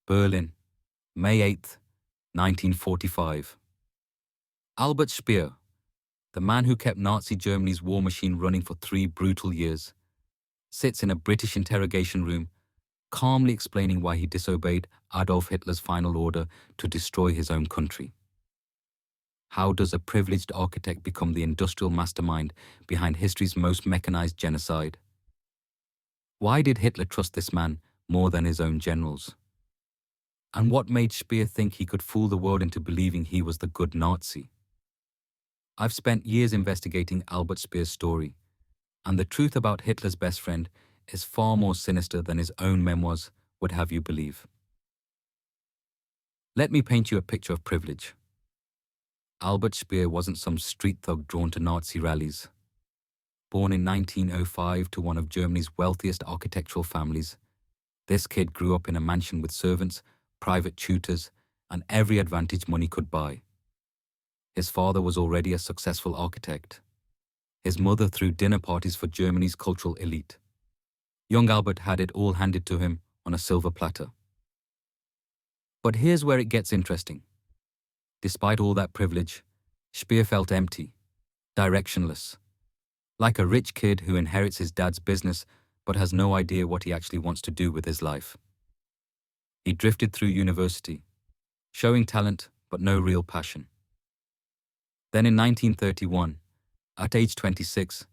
Berlin, May 8, 1945. Albert Speer, the man who kept Nazi Germany's war machine running for 3 brutal years, sits in a British interrogation room, calmly explaining why he disobeyed Adolf Hitler's final order to destroy his own country. How does a privileged architect become the industrial mastermind behind history's most mechanized genocide? Why did Hitler trust this man more than his own generals? And what made Speer think he could fool the world into believing he was the good Nazi? I've spent years investigating Albert Speer's story, and the truth about Hitler's best friend is far more sinister than his own memoirs would have you believe. Let me paint you a picture of privilege. Albert Speer wasn't some street thug drawn to Nazi rallies. Born in 1905 to one of Germany's wealthiest architectural families, this kid grew up in a mansion with servants, private tutors, and every advantage money could buy. His father was already a successful architect. His mother threw dinner parties for Germany's cultural elite. Young Albert had it all handed to him on a silver platter. But here's where it gets interesting. Despite all that privilege, Speer felt empty, directionless, like a rich kid who inherits his dad's business but has no idea what he actually wants to do with his life. He drifted through university, showing talent but no real passion. Then in 1931, at age 26,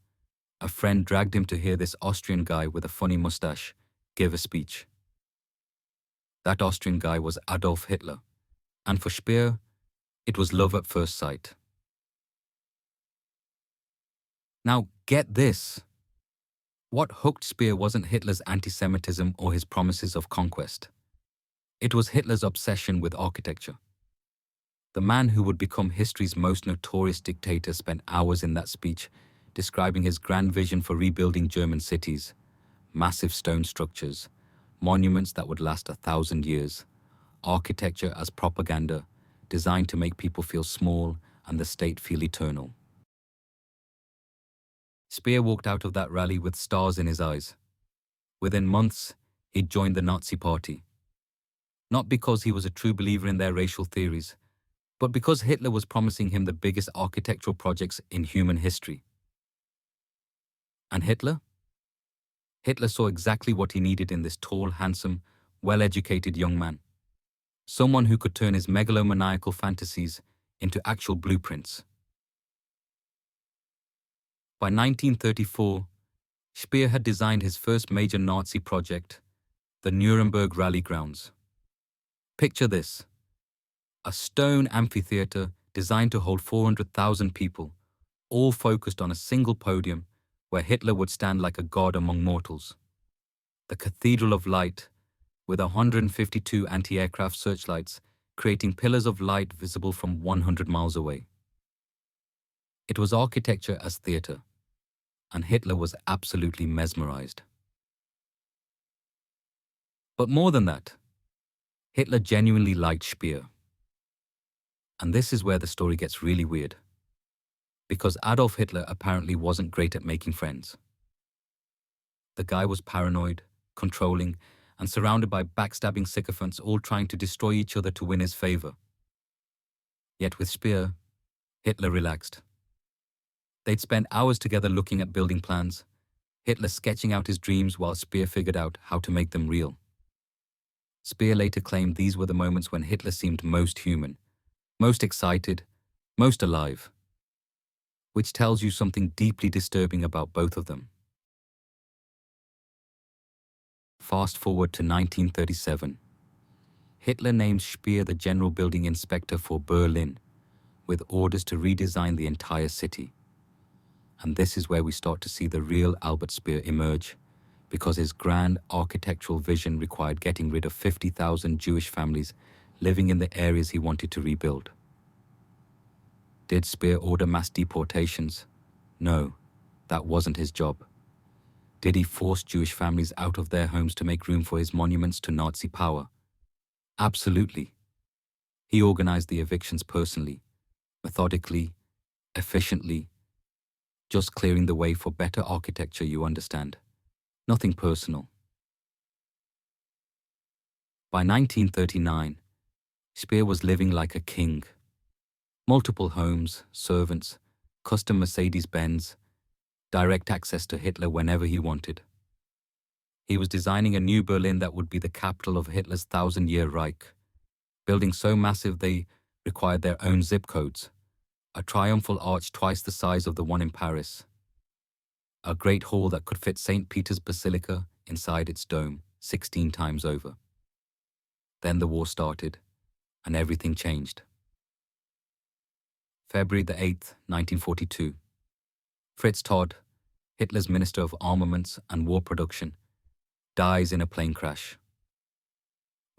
a friend dragged him to hear this Austrian guy with a funny mustache give a speech. That Austrian guy was Adolf Hitler, and for Speer, it was love at first sight. Now, get this. What hooked Speer wasn't Hitler's anti-Semitism or his promises of conquest. It was Hitler's obsession with architecture. The man who would become history's most notorious dictator spent hours in that speech describing his grand vision for rebuilding German cities, massive stone structures, monuments that would last 1,000 years, architecture as propaganda, designed to make people feel small and the state feel eternal. Speer walked out of that rally with stars in his eyes. Within months, he'd joined the Nazi Party. Not because he was a true believer in their racial theories, but because Hitler was promising him the biggest architectural projects in human history. And Hitler? Hitler saw exactly what he needed in this tall, handsome, well-educated young man. Someone who could turn his megalomaniacal fantasies into actual blueprints. By 1934, Speer had designed his first major Nazi project, the Nuremberg Rally Grounds. Picture this: a stone amphitheater designed to hold 400,000 people, all focused on a single podium where Hitler would stand like a god among mortals. The Cathedral of Light, with 152 anti-aircraft searchlights creating pillars of light visible from 100 miles away. It was architecture as theater, and Hitler was absolutely mesmerized. But more than that, Hitler genuinely liked Speer. And this is where the story gets really weird, because Adolf Hitler apparently wasn't great at making friends. The guy was paranoid, controlling, and surrounded by backstabbing sycophants all trying to destroy each other to win his favor. Yet with Speer, Hitler relaxed. They'd spend hours together looking at building plans, Hitler sketching out his dreams while Speer figured out how to make them real. Speer later claimed these were the moments when Hitler seemed most human, most excited, most alive, which tells you something deeply disturbing about both of them. Fast forward to 1937. Hitler names Speer the general building inspector for Berlin, with orders to redesign the entire city. And this is where we start to see the real Albert Speer emerge, because his grand architectural vision required getting rid of 50,000 Jewish families living in the areas he wanted to rebuild. Did Speer order mass deportations? No, that wasn't his job. Did he force Jewish families out of their homes to make room for his monuments to Nazi power? Absolutely. He organized the evictions personally, methodically, efficiently, just clearing the way for better architecture, you understand. Nothing personal. By 1939, Speer was living like a king. Multiple homes, servants, custom Mercedes-Benz, direct access to Hitler whenever he wanted. He was designing a new Berlin that would be the capital of Hitler's 1,000-year Reich, building so massive they required their own zip codes, a triumphal arch twice the size of the one in Paris, a great hall that could fit St. Peter's Basilica inside its dome 16 times over. Then the war started, and everything changed. February the 8th, 1942. Fritz Todt, Hitler's Minister of Armaments and War Production, dies in a plane crash.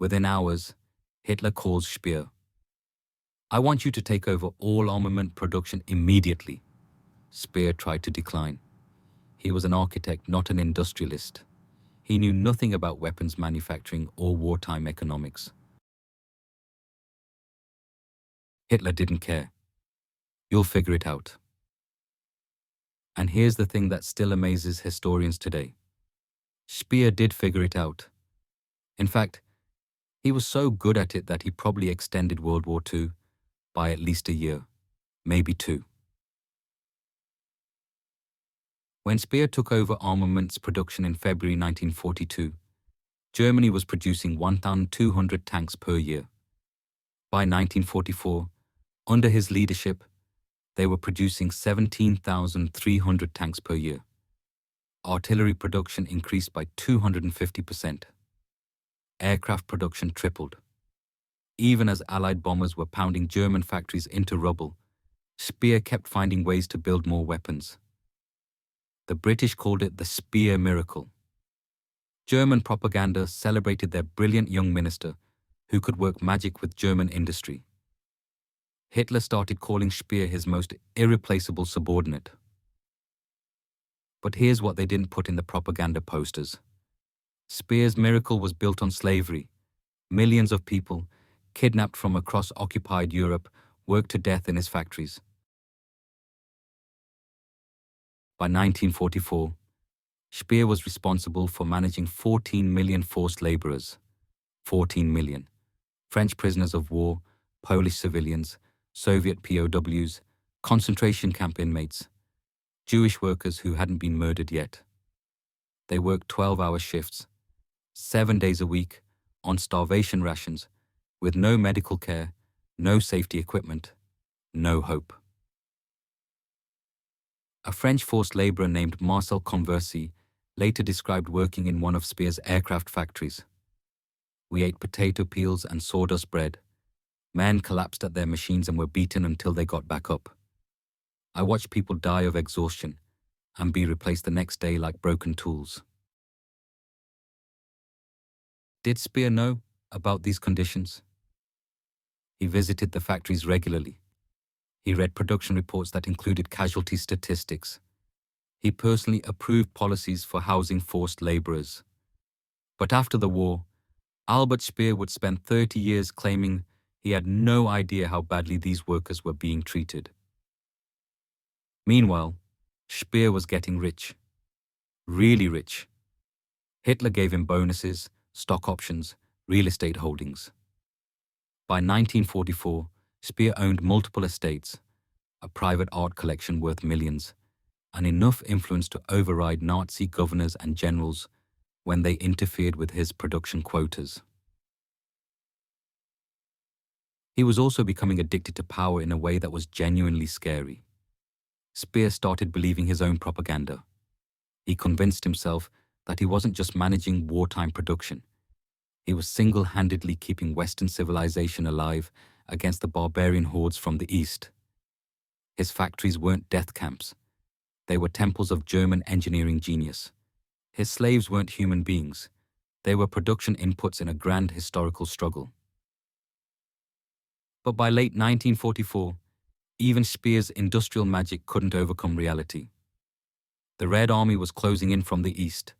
Within hours, Hitler calls Speer. "I want you to take over all armament production immediately." Speer tried to decline. He was an architect, not an industrialist. He knew nothing about weapons manufacturing or wartime economics. Hitler didn't care. "You'll figure it out." And here's the thing that still amazes historians today. Speer did figure it out. In fact, he was so good at it that he probably extended World War II by at least a year, maybe two. When Speer took over armaments production in February 1942, Germany was producing 1,200 tanks per year. By 1944, under his leadership, they were producing 17,300 tanks per year. Artillery production increased by 250%. Aircraft production tripled. Even as Allied bombers were pounding German factories into rubble, Speer kept finding ways to build more weapons. The British called it the Speer miracle. German propaganda celebrated their brilliant young minister who could work magic with German industry. Hitler started calling Speer his most irreplaceable subordinate. But here's what they didn't put in the propaganda posters. Speer's miracle was built on slavery. Millions of people, kidnapped from across occupied Europe, worked to death in his factories. By 1944, Speer was responsible for managing 14 million forced laborers. 14 million. French prisoners of war, Polish civilians, Soviet POWs, concentration camp inmates, Jewish workers who hadn't been murdered yet. They worked 12-hour shifts, 7 days a week, on starvation rations, with no medical care, no safety equipment, no hope. A French forced laborer named Marcel Conversi later described working in one of Speer's aircraft factories. "We ate potato peels and sawdust bread. Men collapsed at their machines and were beaten until they got back up. I watched people die of exhaustion and be replaced the next day like broken tools." Did Speer know about these conditions? He visited the factories regularly. He read production reports that included casualty statistics. He personally approved policies for housing forced laborers. But after the war, Albert Speer would spend 30 years claiming he had no idea how badly these workers were being treated. Meanwhile, Speer was getting rich. Really rich. Hitler gave him bonuses, stock options, real estate holdings. By 1944, Speer owned multiple estates, a private art collection worth millions, and enough influence to override Nazi governors and generals when they interfered with his production quotas. He was also becoming addicted to power in a way that was genuinely scary. Speer started believing his own propaganda. He convinced himself that he wasn't just managing wartime production. He was single-handedly keeping Western civilization alive against the barbarian hordes from the East. His factories weren't death camps. They were temples of German engineering genius. His slaves weren't human beings. They were production inputs in a grand historical struggle. But by late 1944, even Speer's industrial magic couldn't overcome reality. The Red Army was closing in from the east.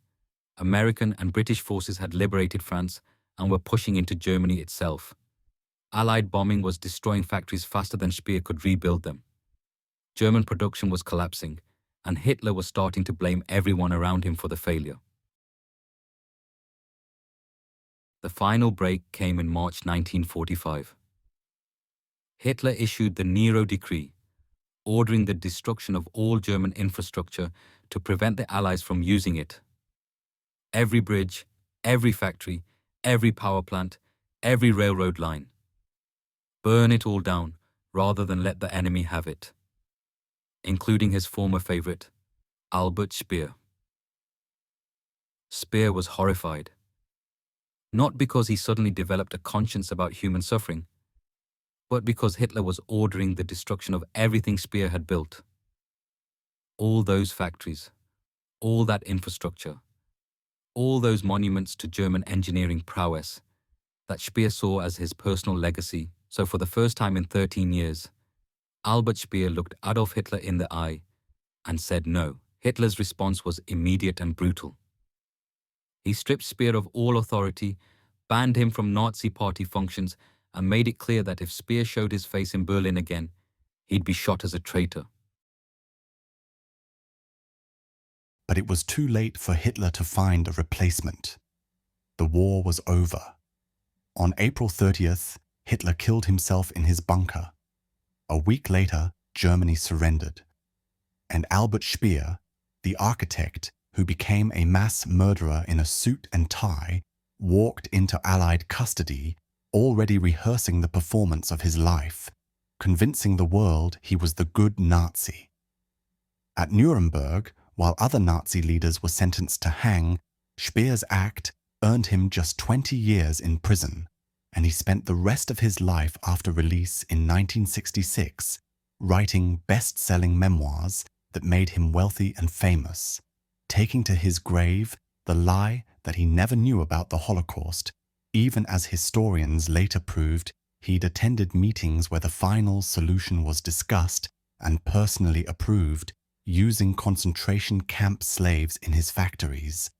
American and British forces had liberated France and were pushing into Germany itself. Allied bombing was destroying factories faster than Speer could rebuild them. German production was collapsing, and Hitler was starting to blame everyone around him for the failure. The final break came in March 1945. Hitler issued the Nero Decree, ordering the destruction of all German infrastructure to prevent the Allies from using it. Every bridge, every factory, every power plant, every railroad line. Burn it all down, rather than let the enemy have it. Including his former favorite, Albert Speer. Speer was horrified. Not because he suddenly developed a conscience about human suffering, but because Hitler was ordering the destruction of everything Speer had built. All those factories, all that infrastructure, all those monuments to German engineering prowess that Speer saw as his personal legacy. So for the first time in 13 years, Albert Speer looked Adolf Hitler in the eye and said no. Hitler's response was immediate and brutal. He stripped Speer of all authority, banned him from Nazi party functions, and made it clear that if Speer showed his face in Berlin again, he'd be shot as a traitor. But it was too late for Hitler to find a replacement. The war was over. On April 30th, Hitler killed himself in his bunker. A week later, Germany surrendered. And Albert Speer, the architect who became a mass murderer in a suit and tie, walked into Allied custody, already rehearsing the performance of his life, convincing the world he was the good Nazi. At Nuremberg, while other Nazi leaders were sentenced to hang, Speer's act earned him just 20 years in prison, and he spent the rest of his life after release in 1966 writing best-selling memoirs that made him wealthy and famous, taking to his grave the lie that he never knew about the Holocaust, even as historians later proved he'd attended meetings where the final solution was discussed and personally approved, using concentration camp slaves in his factories,